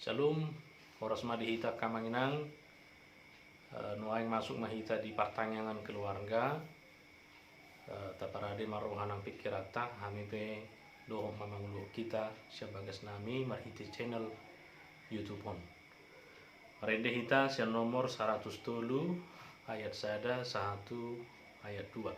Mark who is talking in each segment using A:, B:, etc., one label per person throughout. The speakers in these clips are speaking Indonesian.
A: Shalom, oras madihita kamanginang, nuaing masuk mahita di pertanyaan keluarga, taparade marohanang pikirata, kami pe dohong mamangulu kita sebagas nami marhiti channel YouTube on. Marende hita sian nomor 100 ayat sada 1 ayat 2.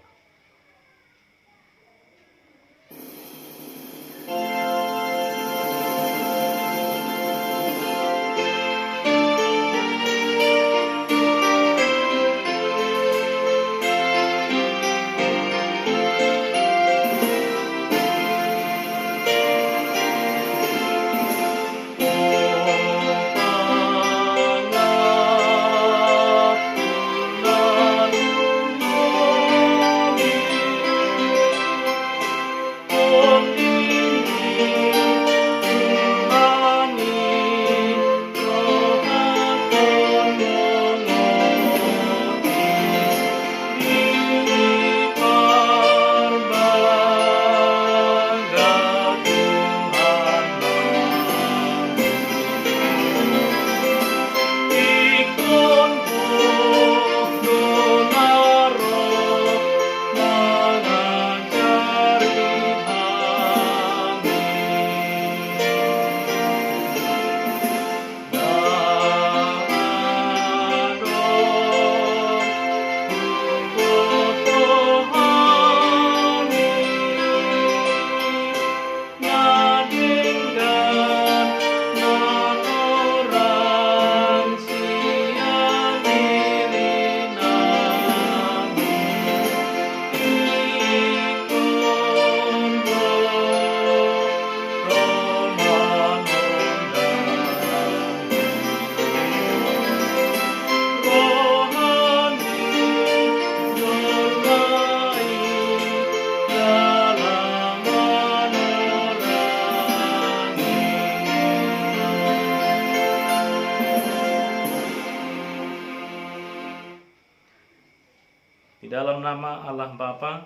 A: Di dalam nama Allah Bapa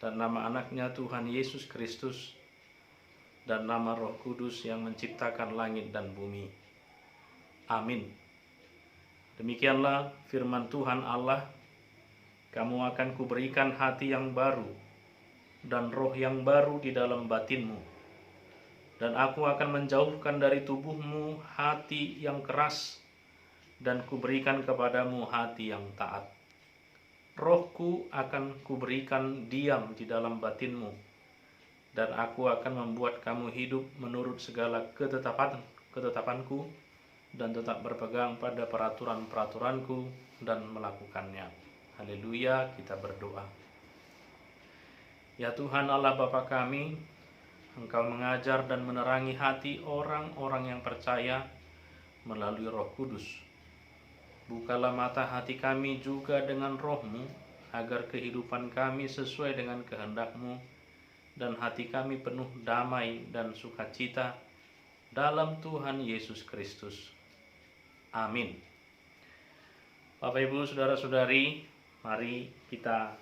A: dan nama anaknya Tuhan Yesus Kristus dan nama Roh Kudus yang menciptakan langit dan bumi. Amin. Demikianlah firman Tuhan Allah, kamu akan kuberikan hati yang baru dan roh yang baru di dalam batinmu. Dan aku akan menjauhkan dari tubuhmu hati yang keras dan kuberikan kepadamu hati yang taat. Rohku akan kuberikan diam di dalam batinmu, dan aku akan membuat kamu hidup menurut segala ketetapanku, dan tetap berpegang pada peraturan-peraturanku dan melakukannya. Haleluya, kita berdoa. Ya Tuhan Allah Bapa kami, Engkau mengajar dan menerangi hati orang-orang yang percaya melalui Roh Kudus. Bukalah mata hati kami juga dengan roh-Mu, agar kehidupan kami sesuai dengan kehendak-Mu, dan hati kami penuh damai dan sukacita dalam Tuhan Yesus Kristus. Amin. Bapak Ibu Saudara-saudari, mari kita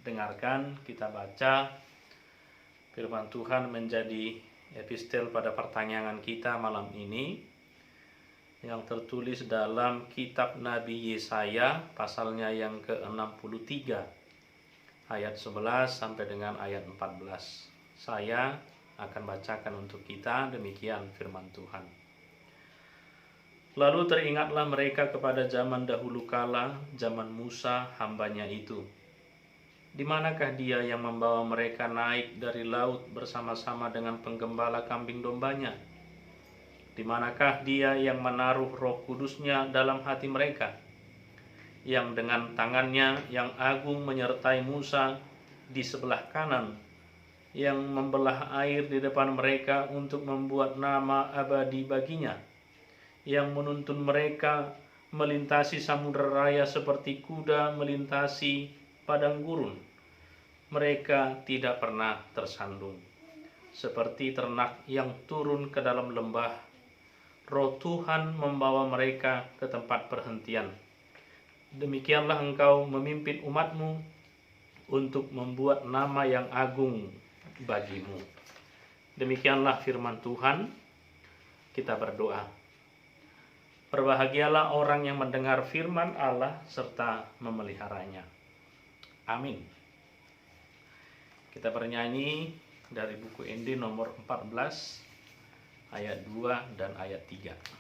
A: dengarkan, kita baca firman Tuhan menjadi epistel pada pertanyaan kita malam ini, yang tertulis dalam kitab Nabi Yesaya pasalnya yang ke-63 ayat 11 sampai dengan ayat 14. Saya akan bacakan untuk kita, demikian firman Tuhan. Lalu teringatlah mereka kepada zaman dahulu kala, zaman Musa hambanya itu. Di manakah dia yang membawa mereka naik dari laut bersama-sama dengan penggembala kambing dombanya? Di manakah dia yang menaruh Roh Kudusnya dalam hati mereka, yang dengan tangannya yang agung menyertai Musa di sebelah kanan, yang membelah air di depan mereka untuk membuat nama abadi baginya, yang menuntun mereka melintasi samudera raya seperti kuda melintasi padang gurun. Mereka tidak pernah tersandung, seperti ternak yang turun ke dalam lembah. Roh Tuhan membawa mereka ke tempat perhentian. Demikianlah engkau memimpin umat-Mu untuk membuat nama yang agung bagimu. Demikianlah firman Tuhan. Kita berdoa. Berbahagialah orang yang mendengar firman Allah serta memeliharanya. Amin. Kita bernyanyi dari buku ND nomor 14 ayat 2 dan ayat 3.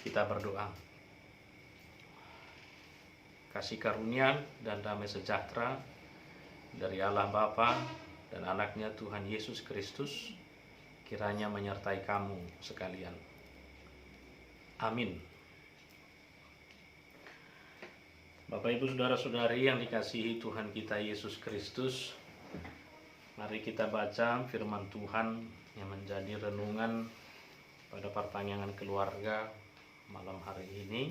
A: Kita berdoa. Kasih karunia dan damai sejahtera dari Allah Bapa dan anaknya Tuhan Yesus Kristus kiranya menyertai kamu sekalian. Amin. Bapak Ibu Saudara-saudari yang dikasihi Tuhan kita Yesus Kristus, mari kita baca firman Tuhan yang menjadi renungan pada pertanyaan keluarga malam hari ini,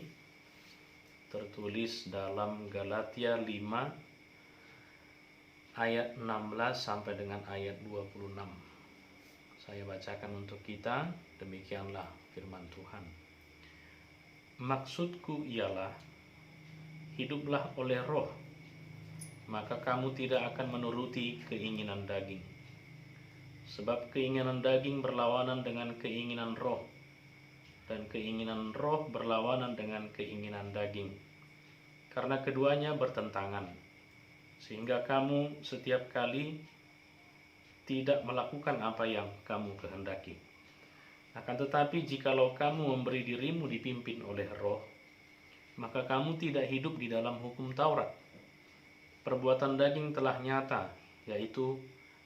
A: tertulis dalam Galatia 5 ayat 16 sampai dengan ayat 26. Saya bacakan untuk kita, demikianlah firman Tuhan. Maksudku ialah, hiduplah oleh roh, maka kamu tidak akan menuruti keinginan daging. Sebab keinginan daging berlawanan dengan keinginan roh, dan keinginan roh berlawanan dengan keinginan daging. Karena keduanya bertentangan, sehingga kamu setiap kali tidak melakukan apa yang kamu kehendaki. Akan tetapi jikalau kamu memberi dirimu dipimpin oleh roh, maka kamu tidak hidup di dalam hukum Taurat. Perbuatan daging telah nyata, yaitu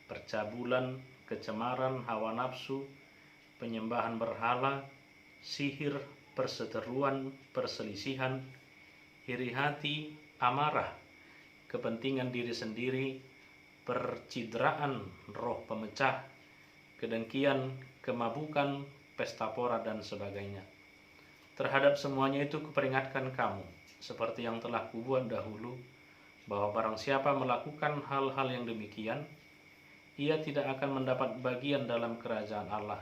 A: percabulan, kecemaran, hawa nafsu, penyembahan berhala, sihir, perseteruan, perselisihan, iri hati, amarah, kepentingan diri sendiri, percidraan roh pemecah, kedengkian, kemabukan, pesta pora, dan sebagainya. Terhadap semuanya itu kuperingatkan kamu, seperti yang telah kubuat dahulu, bahwa barang siapa melakukan hal-hal yang demikian, ia tidak akan mendapat bagian dalam kerajaan Allah.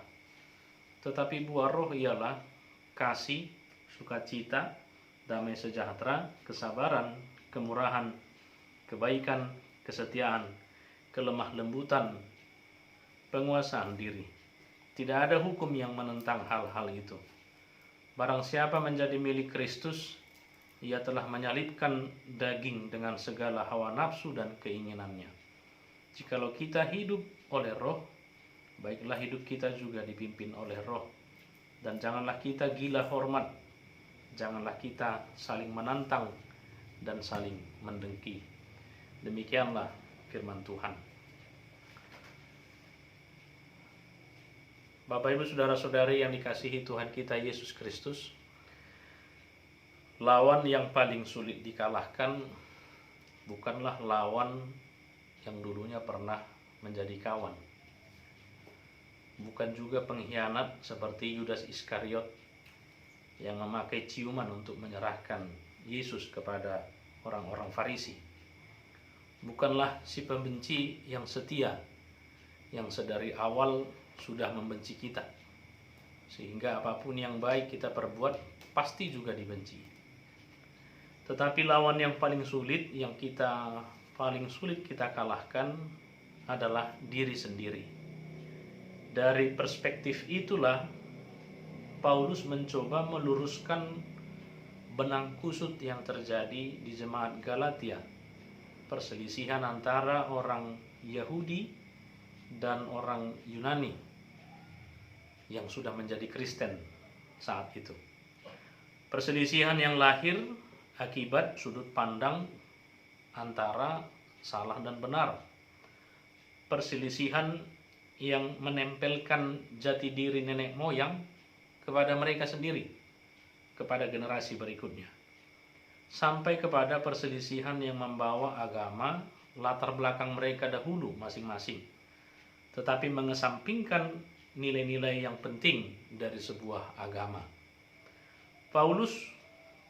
A: Tetapi buah roh ialah kasih, sukacita, damai sejahtera, kesabaran, kemurahan, kebaikan, kesetiaan, kelemah lembutan, penguasaan diri. Tidak ada hukum yang menentang hal-hal itu. Barang siapa menjadi milik Kristus, ia telah menyalibkan daging dengan segala hawa nafsu dan keinginannya. Jikalau kita hidup oleh roh, baiklah hidup kita juga dipimpin oleh roh. Dan janganlah kita gila hormat, janganlah kita saling menantang dan saling mendengki. Demikianlah firman Tuhan. Bapak Ibu Saudara-saudari yang dikasihi Tuhan kita Yesus Kristus, lawan yang paling sulit dikalahkan bukanlah lawan yang dulunya pernah menjadi kawan. bukan juga pengkhianat seperti Yudas Iskariot yang memakai ciuman untuk menyerahkan Yesus kepada orang-orang Farisi. Bukanlah si pembenci yang setia, yang sedari awal sudah membenci kita, sehingga apapun yang baik kita perbuat pasti juga dibenci. Tetapi lawan yang paling sulit kita kalahkan adalah diri sendiri. Dari perspektif itulah Paulus mencoba meluruskan benang kusut yang terjadi di jemaat Galatia, perselisihan antara orang Yahudi dan orang Yunani yang sudah menjadi Kristen saat itu. Perselisihan yang lahir akibat sudut pandang antara salah dan benar. Perselisihan yang menempelkan jati diri nenek moyang kepada mereka sendiri, kepada generasi berikutnya. Sampai kepada perselisihan yang membawa agama, latar belakang mereka dahulu masing-masing, tetapi mengesampingkan nilai-nilai yang penting dari sebuah agama. Paulus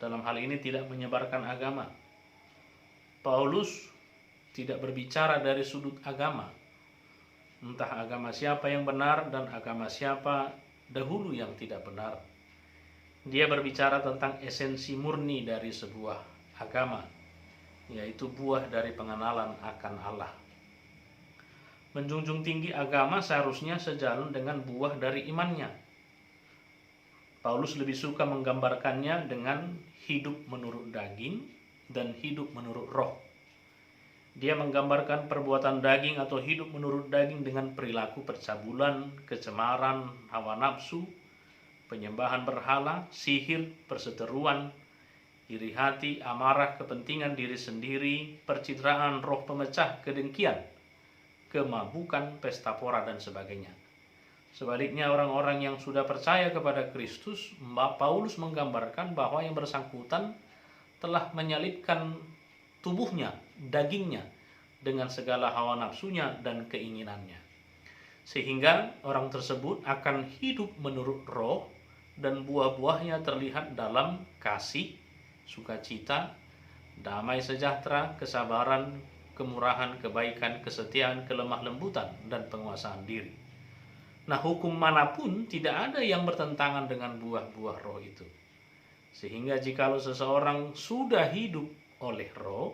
A: dalam hal ini tidak menyebarkan agama. Paulus tidak berbicara dari sudut agama, entah agama siapa yang benar dan agama siapa dahulu yang tidak benar. Dia berbicara tentang esensi murni dari sebuah agama, yaitu buah dari pengenalan akan Allah. Menjunjung tinggi agama seharusnya sejalan dengan buah dari imannya. Paulus lebih suka menggambarkannya dengan hidup menurut daging dan hidup menurut roh. Dia menggambarkan perbuatan daging atau hidup menurut daging dengan perilaku percabulan, kecemaran, hawa nafsu, penyembahan berhala, sihir, perseteruan, iri hati, amarah, kepentingan diri sendiri, percitraan, roh pemecah, kedengkian, kemabukan, pesta pora, dan sebagainya. Sebaliknya, orang-orang yang sudah percaya kepada Kristus, Paulus menggambarkan bahwa yang bersangkutan telah menyalibkan tubuhnya, dagingnya, dengan segala hawa nafsunya dan keinginannya. Sehingga orang tersebut akan hidup menurut roh dan buah-buahnya terlihat dalam kasih, sukacita, damai sejahtera, kesabaran, kemurahan, kebaikan, kesetiaan, kelemah lembutan, dan penguasaan diri. Nah, hukum manapun tidak ada yang bertentangan dengan buah-buah roh itu. Sehingga jikalau seseorang sudah hidup oleh roh,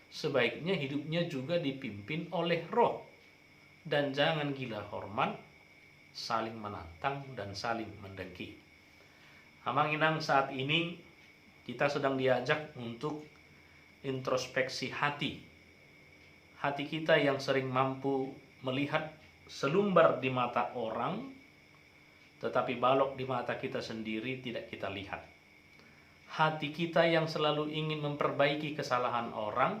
A: sebaiknya hidupnya juga dipimpin oleh roh. Dan jangan gila hormat, saling menantang, dan saling mendengki. Hamanginang, saat ini kita sedang diajak untuk introspeksi hati. Hati kita yang sering mampu melihat selumbar di mata orang, tetapi balok di mata kita sendiri tidak kita lihat. Hati kita yang selalu ingin memperbaiki kesalahan orang,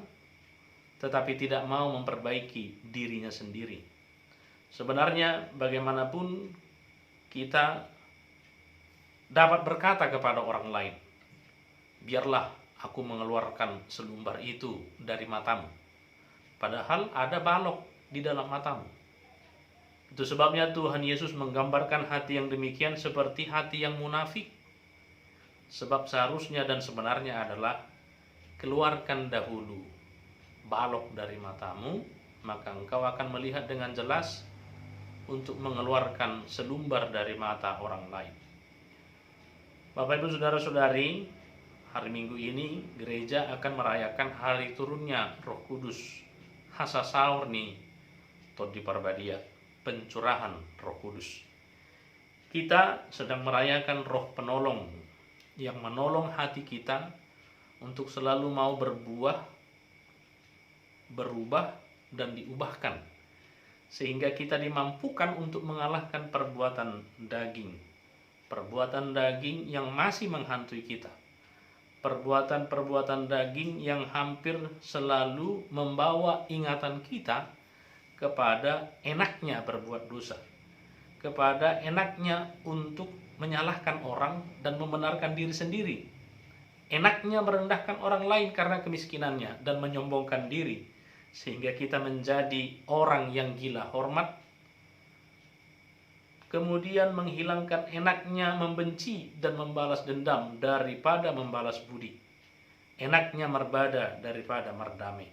A: tetapi tidak mau memperbaiki dirinya sendiri. Sebenarnya bagaimanapun kita dapat berkata kepada orang lain, biarlah aku mengeluarkan selumbar itu dari matamu, padahal ada balok di dalam matamu. Itu sebabnya Tuhan Yesus menggambarkan hati yang demikian seperti hati yang munafik. Sebab seharusnya dan sebenarnya adalah keluarkan dahulu balok dari matamu, maka engkau akan melihat dengan jelas untuk mengeluarkan selumbar dari mata orang lain. Bapak Ibu Saudara-saudari, hari Minggu ini gereja akan merayakan hari turunnya Roh Kudus, Hasasaurni Todi Parbadia, pencurahan Roh Kudus. Kita sedang merayakan Roh Penolong yang menolong hati kita untuk selalu mau berbuah, berubah, dan diubahkan, sehingga kita dimampukan untuk mengalahkan perbuatan daging yang masih menghantui kita, perbuatan daging yang hampir selalu membawa ingatan kita kepada enaknya berbuat dosa, kepada enaknya untuk menyalahkan orang dan membenarkan diri sendiri, enaknya merendahkan orang lain karena kemiskinannya dan menyombongkan diri, sehingga kita menjadi orang yang gila hormat, kemudian menghilangkan enaknya membenci dan membalas dendam daripada membalas budi, enaknya merbada daripada merdamai.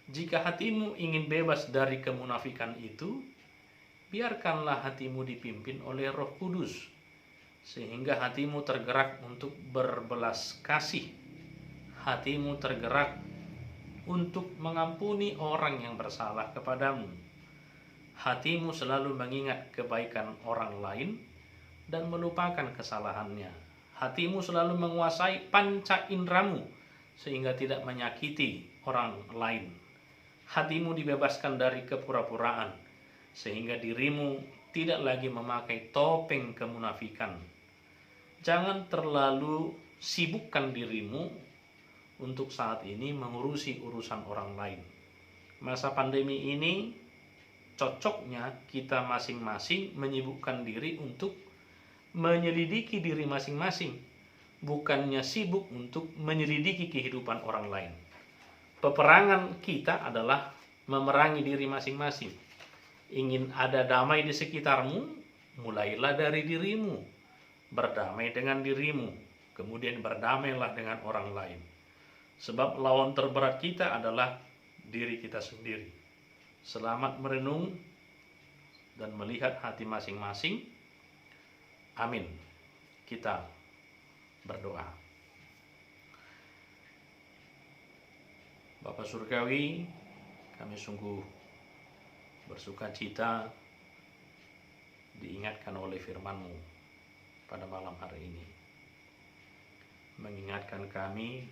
A: Jika hatimu ingin bebas dari kemunafikan itu, biarkanlah hatimu dipimpin oleh Roh Kudus, sehingga hatimu tergerak untuk berbelas kasih, hatimu tergerak untuk mengampuni orang yang bersalah kepadamu, hatimu selalu mengingat kebaikan orang lain dan melupakan kesalahannya, hatimu selalu menguasai panca indramu sehingga tidak menyakiti orang lain, hatimu dibebaskan dari kepura-puraan sehingga dirimu tidak lagi memakai topeng kemunafikan. Jangan terlalu sibukkan dirimu untuk saat ini mengurusi urusan orang lain. Masa pandemi ini cocoknya kita masing-masing menyibukkan diri untuk menyelidiki diri masing-masing, bukannya sibuk untuk menyelidiki kehidupan orang lain. Peperangan kita adalah memerangi diri masing-masing. Ingin ada damai di sekitarmu, mulailah dari dirimu. Berdamai dengan dirimu, kemudian berdamailah dengan orang lain. Sebab lawan terberat kita adalah diri kita sendiri. Selamat merenung dan melihat hati masing-masing. Amin. Kita berdoa. Bapa Surgawi, kami sungguh bersuka cita diingatkan oleh firman-Mu pada malam hari ini. Mengingatkan kami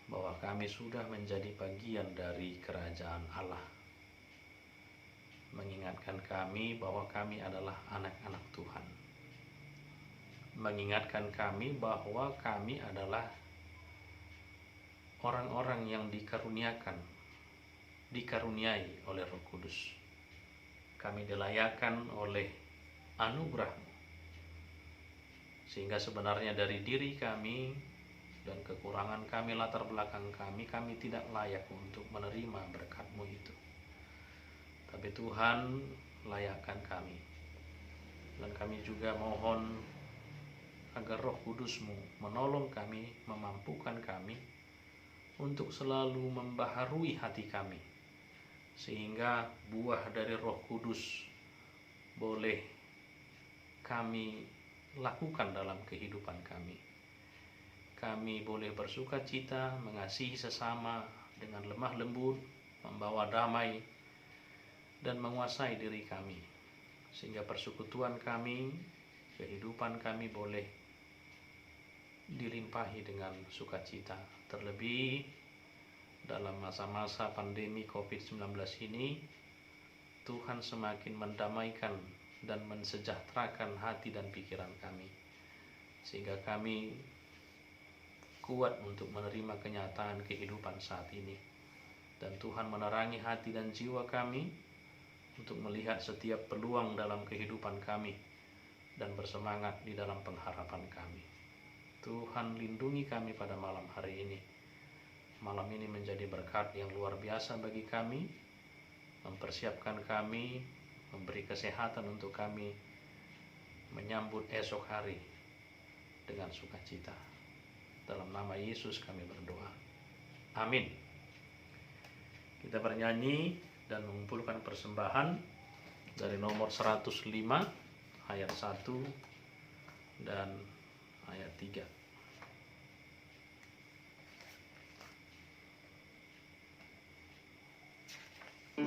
A: bahwa kami sudah menjadi bagian dari kerajaan Allah. Mengingatkan kami bahwa kami adalah anak-anak Tuhan. Mengingatkan kami bahwa kami adalah orang-orang yang dikaruniai oleh Roh Kudus. Kami dilayakan oleh anugerah-Mu, sehingga sebenarnya dari diri kami dan kekurangan kami, latar belakang kami tidak layak untuk menerima berkat-Mu itu. Tapi Tuhan layakkan kami, dan kami juga mohon agar Roh Kudus-Mu menolong kami, memampukan kami untuk selalu membaharui hati kami, sehingga buah dari Roh Kudus boleh kami lakukan dalam kehidupan kami. Kami boleh bersuka cita, mengasihi sesama dengan lemah lembut, membawa damai, dan menguasai diri kami, sehingga persekutuan kami, kehidupan kami boleh dilimpahi dengan sukacita. Terlebih dalam masa-masa pandemi COVID-19 ini, Tuhan semakin mendamaikan dan mensejahterakan hati dan pikiran kami, sehingga kami kuat untuk menerima kenyataan kehidupan saat ini. Dan Tuhan menerangi hati dan jiwa kami untuk melihat setiap peluang dalam kehidupan kami dan bersemangat di dalam pengharapan kami. Tuhan lindungi kami pada malam hari ini. Malam ini menjadi berkat yang luar biasa bagi kami, mempersiapkan kami, memberi kesehatan untuk kami menyambut esok hari dengan sukacita. Dalam nama Yesus kami berdoa. Amin. Kita bernyanyi dan mengumpulkan persembahan dari nomor 105 ayat 1 dan ayat 3.
B: Di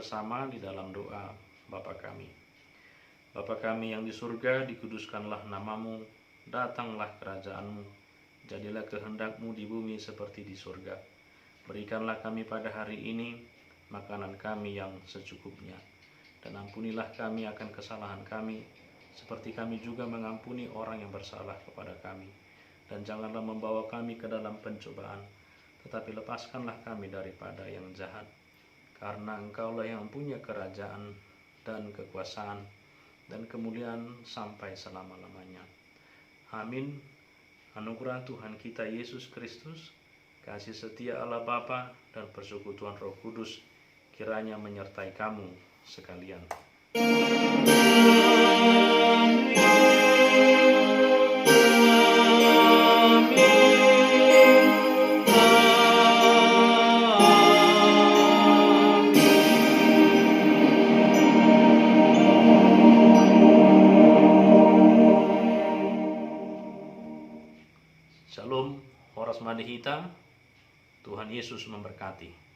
A: bersama di dalam doa Bapa kami. Bapa kami yang di surga, dikuduskanlah namamu, datanglah kerajaanmu, jadilah kehendak-Mu di bumi seperti di surga. Berikanlah kami pada hari ini makanan kami yang secukupnya, dan ampunilah kami akan kesalahan kami, seperti kami juga mengampuni orang yang bersalah kepada kami. Dan janganlah membawa kami ke dalam pencobaan, tetapi lepaskanlah kami daripada yang jahat. Karena Engkaulah yang punya kerajaan dan kekuasaan dan kemuliaan sampai selama-lamanya. Amin. Anugerah Tuhan kita Yesus Kristus, kasih setia Allah Bapa, dan persekutuan Roh Kudus kiranya menyertai kamu sekalian. Shalom, Horas Madehita, Tuhan Yesus memberkati.